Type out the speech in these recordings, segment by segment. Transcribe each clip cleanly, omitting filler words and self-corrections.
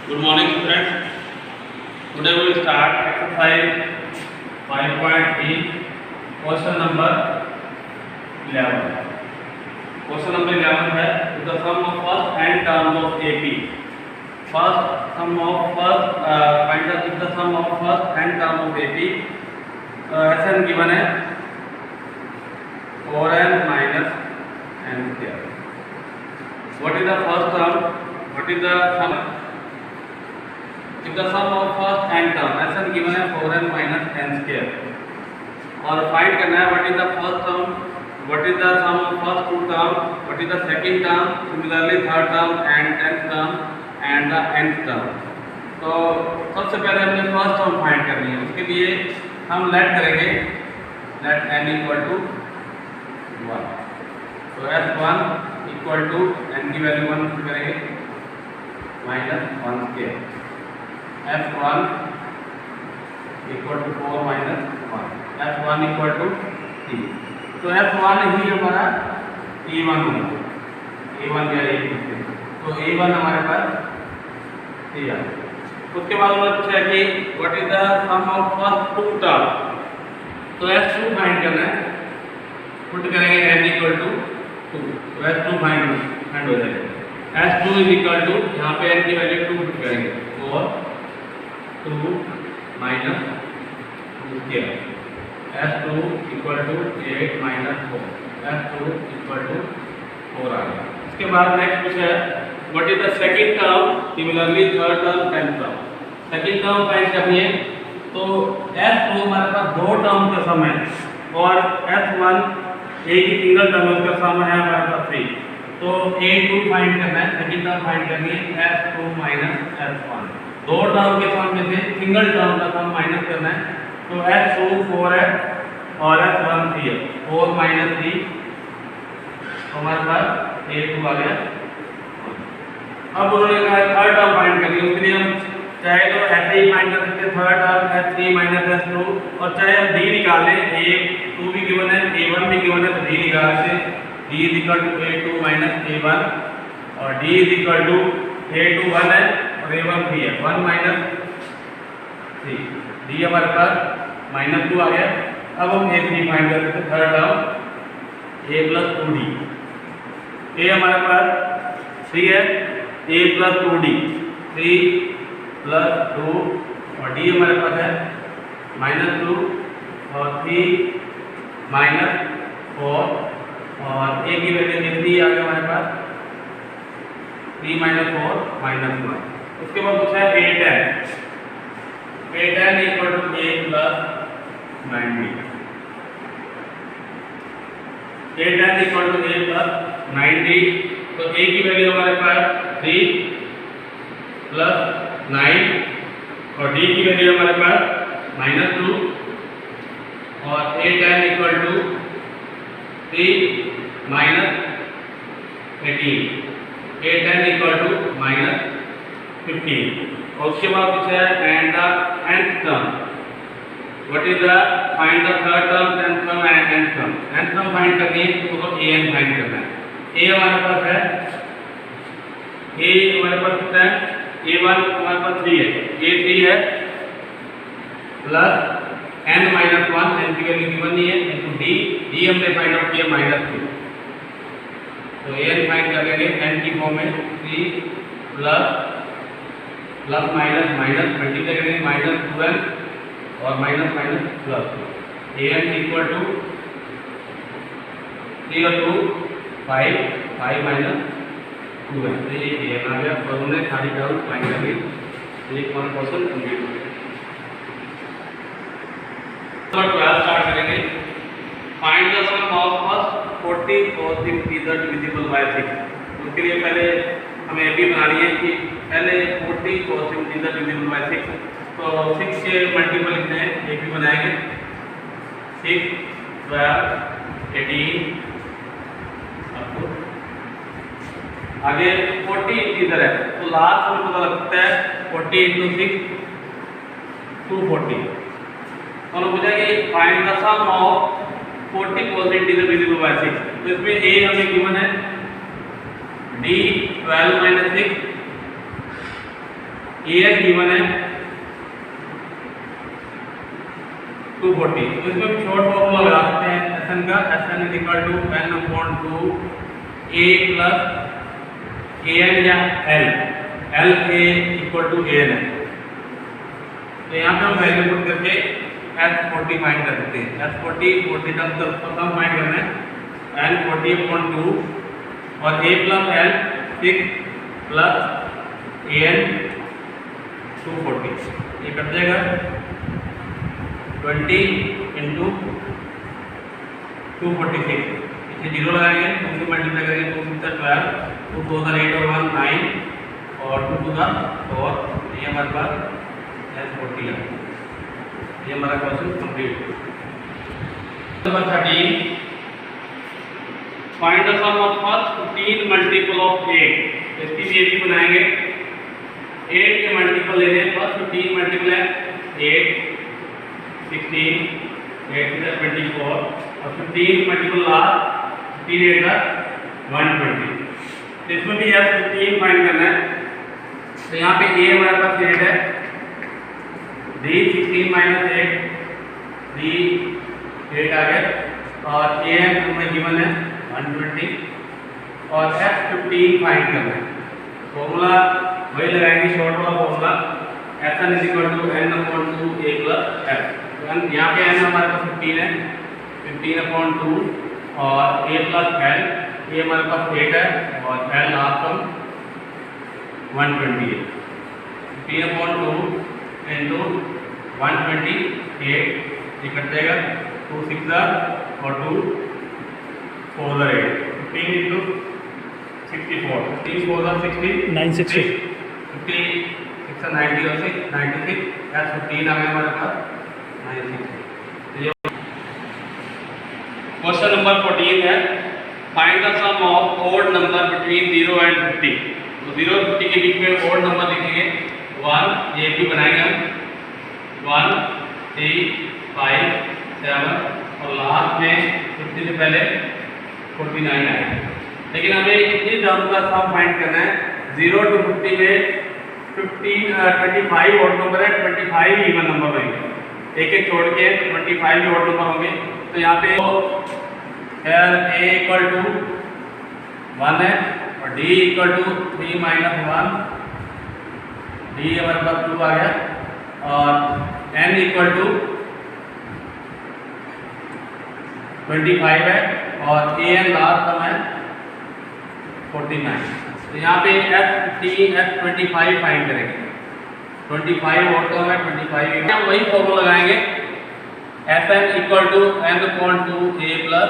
Good morning, students. Today we will start exercise 5.3, question number 11. Question number 11 है the sum of first n terms of AP. Find the sum of first n terms of AP. ऐसा given है 4n minus n square. What is the first term? What is the sum? If the sum of first n term ऐसा given है 4n minus n square और find करना है what is the first term, what is the sum of first two term, what is the second term, similarly third term and tenth term and the nth term. तो सबसे पहले हमें first term find करनी है. उसके लिए हम late करेंगे लेट n इक्वल टू 1. तो f1 इक्वल टू n की वैल्यू 1 करेंगे minus 1 square. f1 equal to 4 minus 1. f1 equal to 3. तो f1 ही हमारा a1 होगा. a1 या a2. तो a1 हमारे पास दिया. उसके बाद उन्होंने पूछा कि what is the sum of first two term. तो f2 फाइंड करना है. पुट करेंगे n इक्वल टू 2. तो f2 फाइंड हो जाएगा. f2 इज इक्वल टू यहाँ पे n की वैल्यू 2 पुट करेंगे और 2 minus 2 square. f2 equal to 8 minus 4. f2 equal to 4 आ गया. इसके बाद नेक्स्ट कुछ है what is the second term, similarly third term, tenth term. Second term find करनी है. तो f2 हमारे पास दो टर्म का सम है और f1 एक ही सिंगल टर्म का सम है हमारे पास 3. तो a2 फाइंड करना है. सेकंड टर्म फाइंड करनी है f2 माइनस f1. दो टर्म के सम में से सिंगल टर्म का सम माइनस करना है. तो f2 4 है और f1 3 है. 4 माइनस 3 हमारे पास a2 आ गया. अब उन्होंने कहा थर्ड टर्म फाइंड करनी है. उसके लिए हम चाहे तो ऐसे ही फाइंड कर सकते हैं third term f3 minus f2 और चाहे हम d निकाल लें. a2 भी गिवन है, a1 भी गिवन है तो d निकाल सकते हैं. d is equal to a2 minus a1 और d is equal to a2 1 है और a1 3 है. 1 माइनस 3 d हमारे पास माइनस 2 आ गया. अब हम a3 फाइंड कर सकते हैं. Third term a plus 2d. a हमारे पास 3 है, a प्लस 2d 3 प्लस 2 और d हमारे पास है माइनस 2 और 3 माइनस 4 और a की वैल्यू 3 आ गया हमारे पास 3 माइनस 4 माइनस 1. उसके बाद पूछा है a10. a10 equal to a plus 9d. a10 equal to a plus 9d. तो a की वैल्यू हमारे पास 3 प्लस 9 और d की वैल्यू हमारे पास माइनस 2 और a10 equal to 3 minus 18. a10 equal to minus 15. और उसके बाद पूछा है and the nth term. What is the find the third term, tenth term and nth term. nth term find करनी है तो an फाइंड करना है. a हमारे पास है, a हमारे पास कितना है, a1 हमारे पास 3 है, a3 है प्लस n माइनस 1, n की वैल्यू गिवन नहीं है, इनटू d हमने फाइंड आउट किया माइनस 2. तो an फाइंड कर लेंगे n की फॉर्म में 3 plus plus minus minus multiply करेंगे माइनस 12 और minus minus plus. an equal to 3 और 2 5 5 माइनस 2 है. तो ये an आ गया और हमने सारी टर्म फाइंड कर ली. 1% कंप्लीट हो गया. तो 12 स्टार्ट करेंगे. Find the sum of first 40 cos integer divisible by 6. उसके लिए पहले हमें ये भी बनानी है कि पहले 40 cos इंटीजर डिविजिबल बाय 6. तो 6 के मल्टीपल कितने हैं ये भी बनाएंगे. 6 12 18 आगे 40 इंटीजर है तो लास्ट में पता लगता है 40 इंटू 6 240. तो पूछा कि find the sum of 40 cos integer divisible by 6. तो इसमें a हमें गिवन है d 12 माइनस 6 ए एन गिवन है 240। तो इसमें हम शॉर्ट फॉर्मूला लगा सकते हैं एस एन का। S N is equal to N upon 2 A plus A N या L, L A equal to A N है। तो यहाँ पे हम वैल्यू पुट करके S40 फाइंड कर सकते हैं। S40 तब फाइंड करना है N 40 अपॉन 2 और A plus L 6 plus AN 240, ये कट जाएगा 20 इंटू 246, इसे जीरो लगाएंगे, 2 से मल्टीप्लाई करेंगे, 2 से 12, 2 2 8 और 1 9 और 2 2 4, ये हमारे पास S40 है। ये हमारा question complete. Number 13, find the sum of first 15 multiple of 8। इसकी भी भी बनाएंगे। 8 के मल्टीपल लेने हैं, फर्स्ट 15 मल्टीपल है 8 16 8 से 24 और 15 मल्टीपल लास्ट 15 8 120। तो इसमें भी यार 15 फाइंड करना है। तो यहाँ पे ए हमारे पास 8 है, डी 16 माइनस 8, डी 8 आ गया और ए एन हमें गिवन है 120 और एफ 15 फाइंड करना है। फॉर्मूला वही लगाएंगे, शॉर्ट वाला formula, S N is equal to N upon 2 A plus F. तो यहाँ पे एन हमारे पास 15 है, 15 अपॉन 2 और ए प्लस एल, ये हमारे पास 8 है और एल लास्ट टर्म 120 है। 15 अपॉन 2 इंटू 128, ये कट जाएगा 2 6 और 2 4 8, 15 इंटू 64, 3 4 60 960, 56 90 और 6 96 या 15 आ गया हमारे पास 96। क्वेश्चन नंबर 14 है, find the sum of odd number between 0 and 50। तो 0 और 50 के बीच में ओड नंबर लिखेंगे 1, ये भी बनाएंगे हम 1 3 5 7 और लास्ट में 50 से पहले 49 आएगा। लेकिन हमें इतनी टर्म का सम फाइंड करना है। 0 to 50 में 25 ओड नंबर है, 25 इवन नंबर होंगे, एक एक छोड़ के 25 भी ओड नंबर होंगे। तो यहाँ पे a इक्वल टू 1 है और d equal to 3 minus 1, d हमारे पास 2 आ गया और n इक्वल टू 25 है और a n लास्ट टर्म है 49। तो यहाँ पे F15 F25 फाइंड करेंगे। 25 ओड टर्म है, 25 हम वही फॉर्मूला लगाएंगे, Fn equal to n upon 2 a plus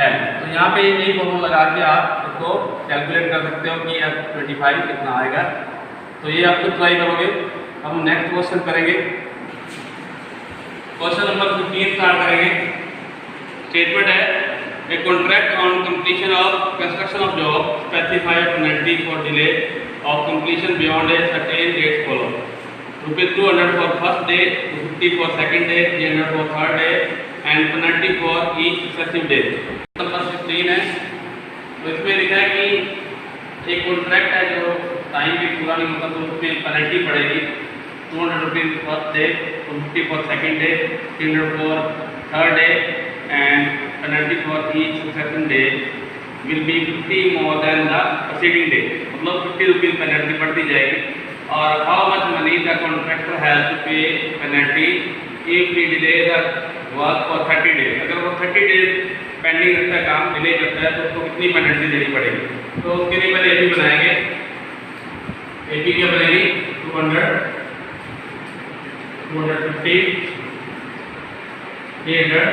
l। तो यहाँ पे यही फॉर्मूला लगा के आप इसको कैलकुलेट कर सकते हो कि F25 कितना आएगा। तो ये आप खुद ट्राई करोगे। अब हम नेक्स्ट क्वेश्चन करेंगे, क्वेश्चन नंबर 15 स्टार्ट करेंगे। स्टेटमेंट है, a contract on completion of construction of job specify penalty for delay of completion beyond a certain date follow. ₹200 for first day, ₹250 for second day, ₹300 for third day and penalty for each successive day. Number 16 है। तो इसमें लिखा है कि एक contract है जो time भी पूरा नहीं होता, तो उसमें पेनल्टी पड़ेगी। ₹200 first day, ₹250 for second day, ₹300 for third day and penalty for each successive day will be 50 more than the preceding day. मतलब ₹50 पेनल्टी बढ़ती जाएगी। और how much money the contractor has to pay penalty if he delay the work for 30 days. अगर वो 30 days pending रखता है, काम delay करता है, तो उसको कितनी पेनल्टी देनी पड़ेगी। तो उसके लिए पहले एपी बनाएंगे। एपी क्या बनेगी 200 250 300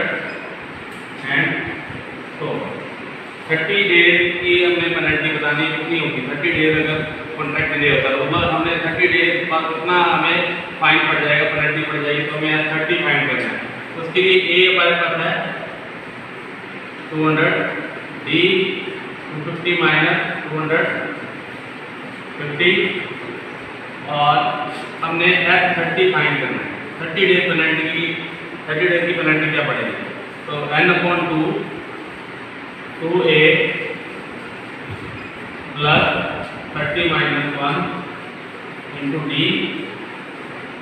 एंड 30 डेज की हमने पेनल्टी बतानी कितनी होगी। 30 डेज अगर कॉन्ट्रैक्ट डिले होता है तो मतलब हमने 30 डेज बाद कितना हमें फाइन पड़ जाएगा, पेनल्टी पड़ जाएगी। तो हमें 30 फाइन करना है। तो उसके लिए ए हमारे पास है 200, डी 250 माइनस 250 और हमने F30 फाइन करना है। 30 डेज पेनल्टी की 30 डेज की पेनल्टी क्या पड़ेगी। तो n upon 2 2a plus 30 minus 1 into D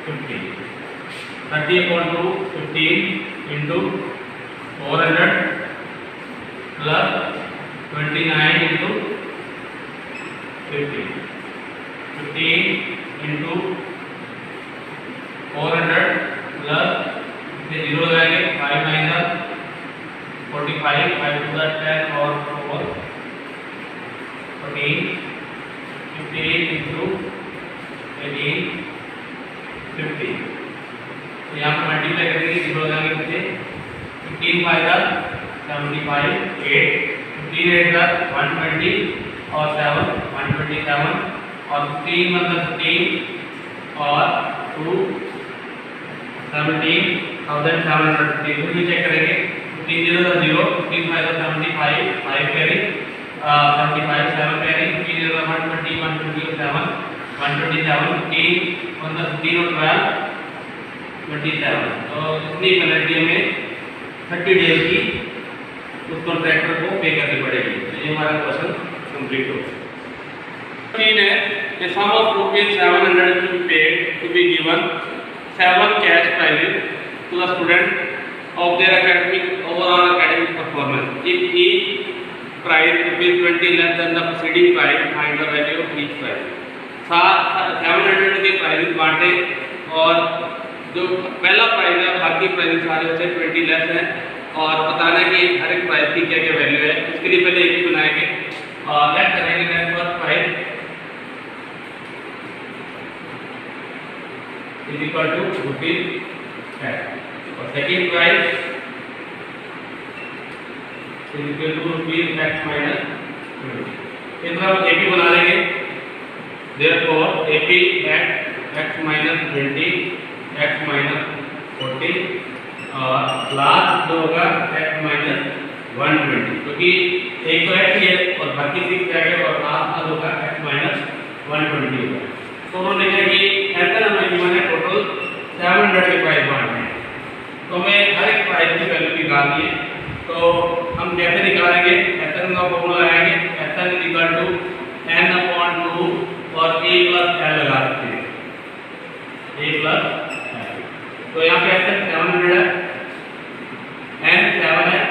50. 30 upon 2 15 into 400 plus 29 into 50. 15 into 400 plus ये 0 जाएंगे 5 माइनस 45 5 टू द 10 और 4 14 58 into 18 50. तो यहाँ पर मल्टीप्लाई करेंगे 0 जाएंगे कितने 15 5 75 8 15 8 120 और 7 127 और 3 मतलब 15 और 2 17,750 फिर भी चेक करेंगे 3 0 0 15 5 75 5 कैरी 75 7 कैरी 3 0 120 127 127 3 मतलब 3 और 12 27 तो इतनी पेनल्टी हमें 30 डेज की उस कॉन्ट्रैक्टर को पे करनी पड़ेगी। तो ये हमारा क्वेश्चन कंप्लीट हो गया। तीन है the sum of rupees 700 to be paid to be given 7 cash prizes to the student of their overall academic performance. If each prize rupees 20 less than the preceding prize, find the value of each prize. 700 के prices बांटे और जो पहला prize है बाकी prices सारे होते हैं 20 लेस हैं और बताना कि हर एक प्राइज की क्या क्या वैल्यू है। इसके लिए पहले एक ही बनाएंगे और लेट करेंगे net first prize is equal to ₹10 और second prize is equal to ₹x minus 20। इस तरह एपी बना लेंगे therefore AP at x minus 20 x minus 40 और लास्ट जो होगा x minus 120 क्योंकि एक तो x है और बाकी 6 जाएगा और लास्ट जो होगा x minus 120 होगा। तो उन्होंने कहा कि ऐसा हमें गिवन है टोटल 700 के प्राइस बांटने हैं तो हमें हर एक प्राइस की वैल्यू निकालनी है। तो हम कैसे निकालेंगे SN का फॉर्मूला लगाएंगे SN is equal to n upon 2 और a प्लस l लगा सकते हैं a प्लस l। तो यहाँ पे ऐसे 700 है n 7 है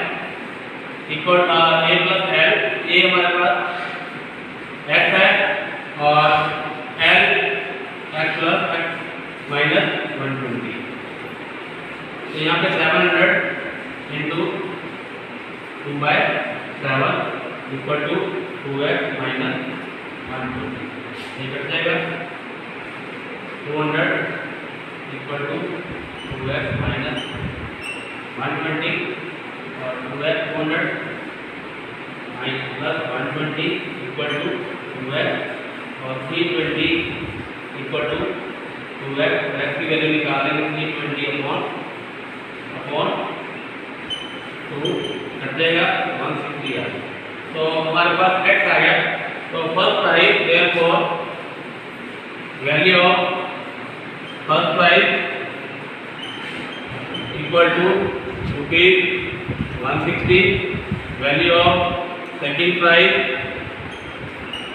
equal a plus l a हमारे पास x है और l x plus x minus 120। तो यहाँ पे 700 into 2/7 equal to 2x minus 120 ये कट जाएगा 200 इक्वल टू 2x माइनस 120 और 2x 200 plus 120 equal to 2x और 320 इक्वल टू 2x x की वैल्यू निकालेंगे 320 अपॉन 2 कट जाएगा 160 आ। तो हमारे पास x आ गया। तो first price therefore value of first price equal to ₹160, value of second price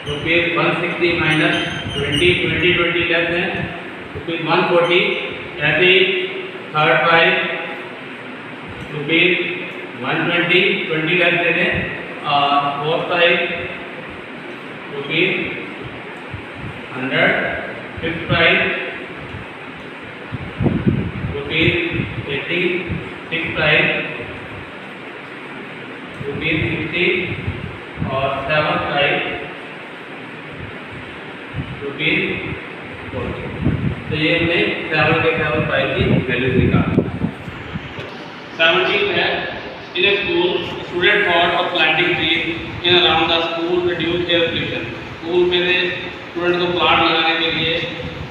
₹160 minus 20 less है ₹140। ऐसे ही थर्ड प्राइस ₹120 20 लेस दे दें और fourth price ₹100। Fifth price ₹80। Six price ₹60 और सेवंथ प्राइस ₹40। तो ये हमने 7 के 7 प्राइस की वैल्यू निकाली। 17 है in a school student thought of planting trees in around the school to reduce air pollution। School में से स्टूडेंट को प्लांट लगाने के लिए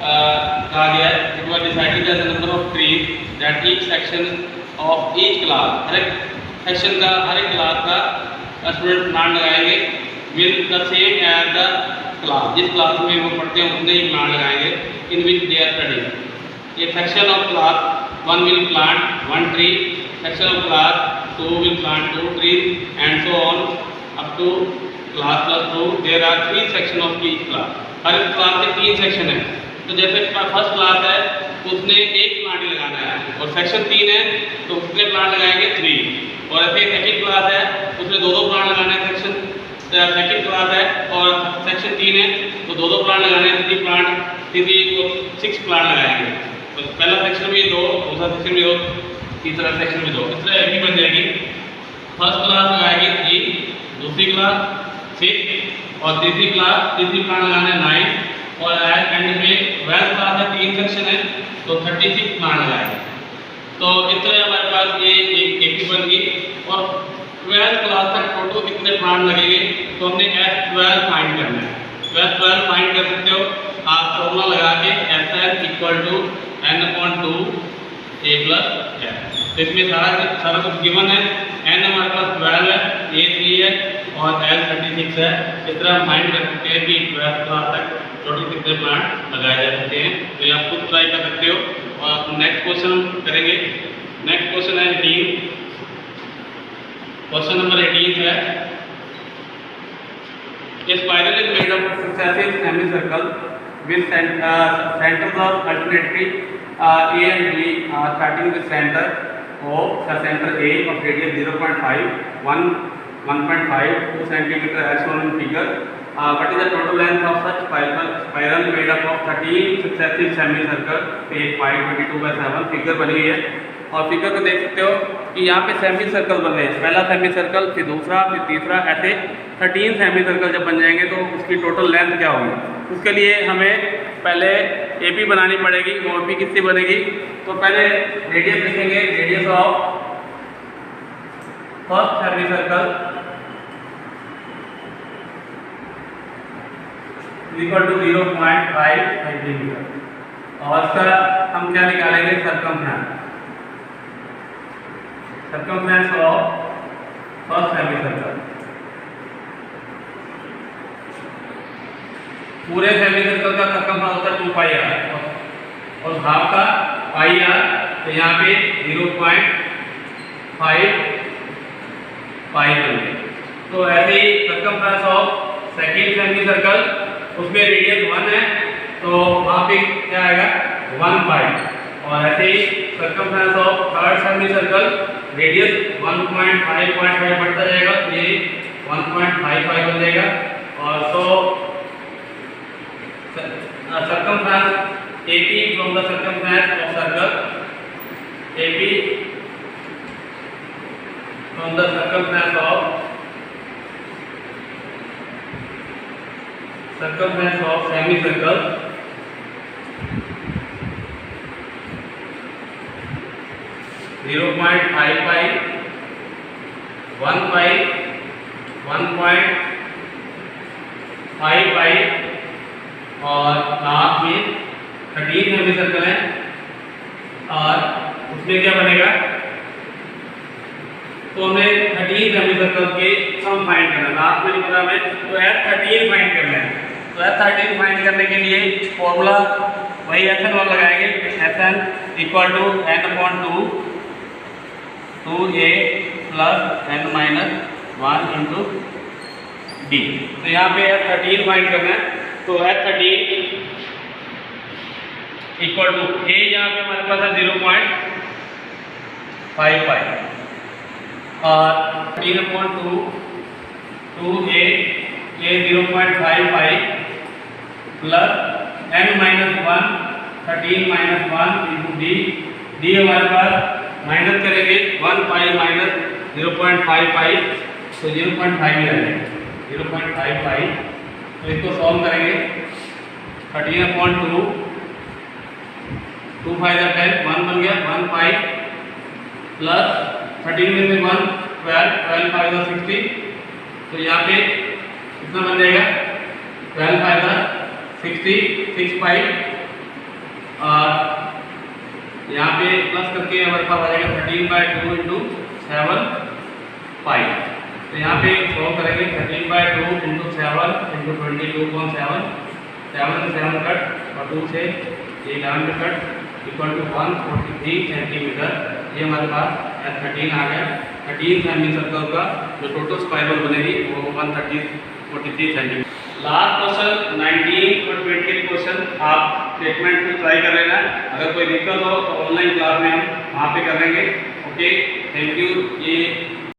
कहा गया है। It was decided that the number of trees that each section of each class हर एक सेक्शन का हर एक क्लास का स्टूडेंट प्लांट लगाएंगे with the same as the class जिस क्लास में वो पढ़ते हैं उतने ही प्लांट लगाएंगे in which they are studying. A section of class 1 will plant 1 tree, section of class 2 will plant 2 trees and so on up to class plus 2। there are 3 sections of each class। हर एक class के 3 section है तो जैसे first class है तो उसने एक plant ही लगाना है, और सेक्शन 3 है तो उसने प्लांट लगाएंगे 3, और ऐसे सेकंड क्लास है उसने 2-2 प्लांट लगाना है, सेकंड क्लास है और सेक्शन 3 है तो 2-2 प्लांट लगाने हैं, 3 प्लांट, तीसरी को 6 प्लांट लगाएंगे। तो पहला सेक्शन में 2, दूसरा सेक्शन में 2, तीसरा सेक्शन में 2, इस तरह एक ही बन जाएगी। फर्स्ट क्लास लगाएगी 3, दूसरी क्लास 6 और तीसरी प्लांट लगाना है 9, और एंड में 12th क्लास है 3 सेक्शन है तो 36 प्लांट लगाएंगे। तो इस तरह हमारे पास ये एक बन गई। और 12th क्लास तक टोटल कितने प्लांट लगेंगे तो हमने S12 फाइंड करना है। तो S12 फाइंड कर सकते हो आप फॉर्मूला लगा के, Sn = n/2 a + n। तो इसमें सारा कुछ गिवन है, n हमारे पास 12 है, a 3 है और l 36 है। इस तरह हम फाइंड कर सकते हैं कि 12th क्लास तक टोटल कितने प्लांट लगाए जा सकते हैं। तो ये आप खुद ट्राई कर सकते हो। और नेक्स्ट क्वेश्चन करेंगे। नेक्स्ट क्वेश्चन है 18। क्वेश्चन नंबर 18 है, a spiral is made up of successive semicircle with centers of alternately A and B starting with center O, center A of radius 0.5, 1.5, 2 centimeter as shown in figure. What is the total length of such spiral made up of 13 successive semicircle? Page 522/7 figure बनी हुई है, और figure को देख सकते हो कि यहाँ पे सेमी सर्कल बन रहे हैं। पहला सेमी सर्कल, फिर दूसरा, फिर तीसरा, ऐसे 13 सेमी सर्कल जब बन जाएंगे तो उसकी टोटल लेंथ क्या होगी। उसके लिए हमें पहले AP बनानी पड़ेगी। और भी कितनी बनेगी तो पहले रेडियस लिखेंगे, radius of first semi circle = 0.5 centimetre, और इसका हम क्या निकालेंगे, circumference of first semi circle. पूरे सेमी सर्कल का सर्कमफ्रेंस होता है 2πr और हाफ का πr, तो यहाँ पे 0.5 पाई बनेगी। तो ऐसे ही circumference of second semicircle, उसमें रेडियस 1 है तो वहाँ पे क्या आएगा 1 पाई। और ऐसे ही circumference of third semicircle, radius 1.5 बढ़ता जाएगा तो ये 1.55 बन जाएगा। और so circumference AP from the circumference of circle, AP from the circumference of semicircle, .5 pi, 1 pi, 1.5 pi, और हाफ में 13 सेमी सर्कल है, और उसमें क्या बनेगा तो हमें 13 सेमी सर्कल के सम फाइंड करना है। लास्ट में नहीं पता हमें, तो S13 फाइंड करना है। तो S13 फाइंड करने के लिए फॉर्मूला वही Sn1 लगाएंगे, Sn = n/2 2a + n - 1 × d। तो यहाँ पे S13 फाइंड करना है। तो S13 = a, यहाँ पे हमारे पास है 0.5 पाई, और 13/2 2a 0.5 pi plus n - 1 13 - 1 × d। d हमारे पास माइनस करेंगे 1 पाई - 0.5 पाई, तो 0.5 ही रहेगा, 0.5 पाई। तो इसको सॉल्व करेंगे, 13/2 2 5 10 1 बन गया, 1 पाई प्लस 13 में से 1 12 12 5 60। तो यहाँ पे कितना बन जाएगा 12 5 60 6 पाई, और यहाँ पे प्लस करके हमारे पास आ जाएगा 13/2 × 7 पाई। तो यहाँ पे सॉल्व करेंगे, 13/2 × 7 × 22/7, 7 से 7 कट और 2 से 11 में कट, = 143 सेंटीमीटर। ये हमारे पास S13 आ गया। 13 सेमी सर्कल का जो टोटल स्पाइरल बनेगी वो 143 सेंटीमीटर। लास्ट क्वेश्चन 19 और 20 क्वेश्चन आप स्टेटमेंट को ट्राई कर लेना। अगर कोई दिक्कत हो तो ऑनलाइन क्लास में हम वहाँ पे कर लेंगे। Okay, thank you. ये